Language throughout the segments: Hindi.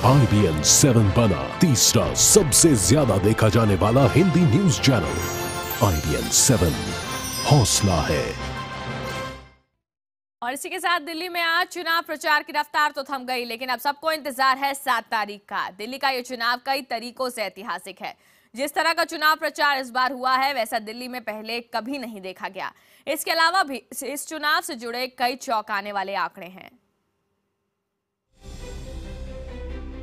IBN 7 बना तीसरा सबसे ज्यादा देखा जाने वाला हिंदी न्यूज चैनल। IBN 7 हौसला है। और इसी के साथ दिल्ली में आज चुनाव प्रचार की रफ्तार तो थम गई, लेकिन अब सबको इंतजार है 7 तारीख का। दिल्ली का ये चुनाव कई तरीकों से ऐतिहासिक है। जिस तरह का चुनाव प्रचार इस बार हुआ है वैसा दिल्ली में पहले कभी नहीं देखा गया। इसके अलावा भी इस चुनाव से जुड़े कई चौंकाने वाले आंकड़े हैं।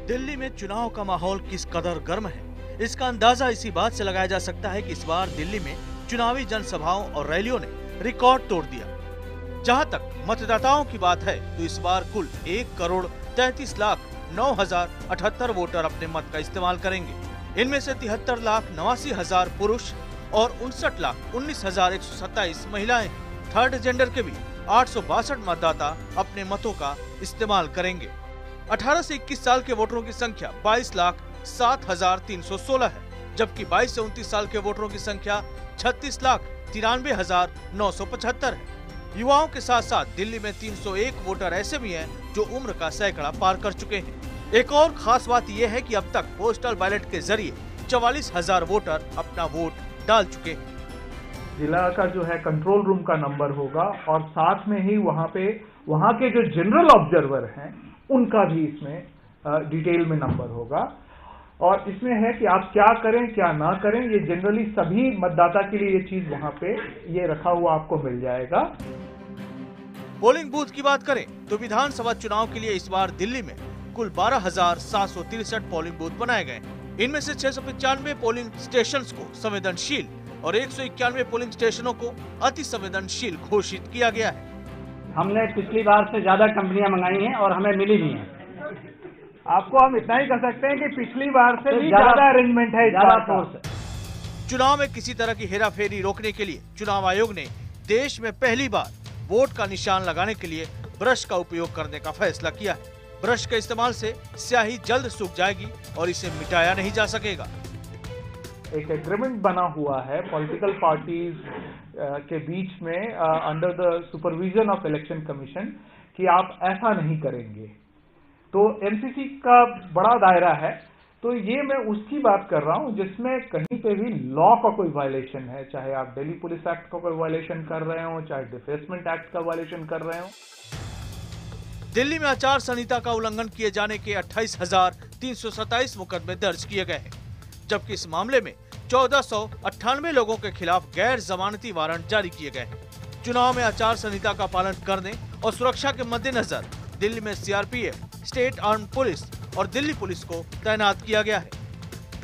दिल्ली में चुनाव का माहौल किस कदर गर्म है, इसका अंदाजा इसी बात से लगाया जा सकता है कि इस बार दिल्ली में चुनावी जनसभाओं और रैलियों ने रिकॉर्ड तोड़ दिया। जहां तक मतदाताओं की बात है तो इस बार कुल 1,33,09,078 वोटर अपने मत का इस्तेमाल करेंगे। इनमें से 73,89,000 पुरुष और 59,19,127 महिलाएं। थर्ड जेंडर के भी 862 मतदाता अपने मतों का इस्तेमाल करेंगे। 18 से 21 साल के वोटरों की संख्या 22,07,316 है, जबकि 22 से 29 साल के वोटरों की संख्या 36,93,975 है। युवाओं के साथ साथ दिल्ली में 301 वोटर ऐसे भी हैं जो उम्र का सैकड़ा पार कर चुके हैं। एक और खास बात यह है कि अब तक पोस्टल बैलेट के जरिए 44,000 वोटर अपना वोट डाल चुके हैं। जिला का जो है कंट्रोल रूम का नंबर होगा और साथ में ही वहाँ के जो जनरल ऑब्जर्वर हैं उनका भी इसमें डिटेल में नंबर होगा। और इसमें है कि आप क्या करें क्या ना करें, ये जनरली सभी मतदाता के लिए ये चीज वहाँ पे ये रखा हुआ आपको मिल जाएगा। पोलिंग बूथ की बात करें तो विधानसभा चुनाव के लिए इस बार दिल्ली में कुल 12,763 पोलिंग बूथ बनाए गए। इनमें से 695 पोलिंग स्टेशंस को संवेदनशील और 191 पोलिंग स्टेशनों को अति संवेदनशील घोषित किया गया है। हमने पिछली बार से ज्यादा कंपनियां मंगाई हैं और हमें मिली भी हैं। आपको हम इतना ही कह सकते हैं कि पिछली बार से भी ज्यादा अरेंजमेंट है, ज्यादा फोर्स है। चुनाव में किसी तरह की हेराफेरी रोकने के लिए चुनाव आयोग ने देश में पहली बार वोट का निशान लगाने के लिए ब्रश का उपयोग करने का फैसला किया है। ब्रश के इस्तेमाल से स्याही जल्द सूख जाएगी और इसे मिटाया नहीं जा सकेगा। एक एग्रीमेंट बना हुआ है पॉलिटिकल पार्टीज के बीच में under the supervision of election commission कि आप ऐसा नहीं करेंगे। तो एमसीसी का बड़ा दायरा है, तो ये मैं उसकी बात कर रहा हूं जिसमें कहीं पे भी लॉ का कोई वायलेशन है, चाहे आप दिल्ली पुलिस एक्ट का कोई वायलेशन कर रहे हो, चाहे डिफेसमेंट एक्ट का वायलेशन कर रहे हो। दिल्ली में आचार संहिता का उल्लंघन किए जाने के 28,327 मुकदमे दर्ज किए गए हैं, जबकि इस मामले में 1,498 लोगों के खिलाफ गैर जमानती वारंट जारी किए गए हैं। चुनाव में आचार संहिता का पालन करने और सुरक्षा के मद्देनजर दिल्ली में सीआरपीएफ, स्टेट आर्म्ड पुलिस और दिल्ली पुलिस को तैनात किया गया है।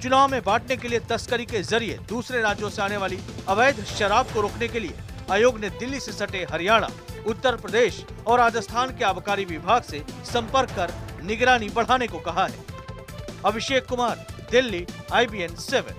चुनाव में बांटने के लिए तस्करी के जरिए दूसरे राज्यों से आने वाली अवैध शराब को रोकने के लिए आयोग ने दिल्ली से सटे हरियाणा, उत्तर प्रदेश और राजस्थान के आबकारी विभाग से संपर्क कर निगरानी बढ़ाने को कहा है। अभिषेक कुमार, दिल्ली, IBN 7।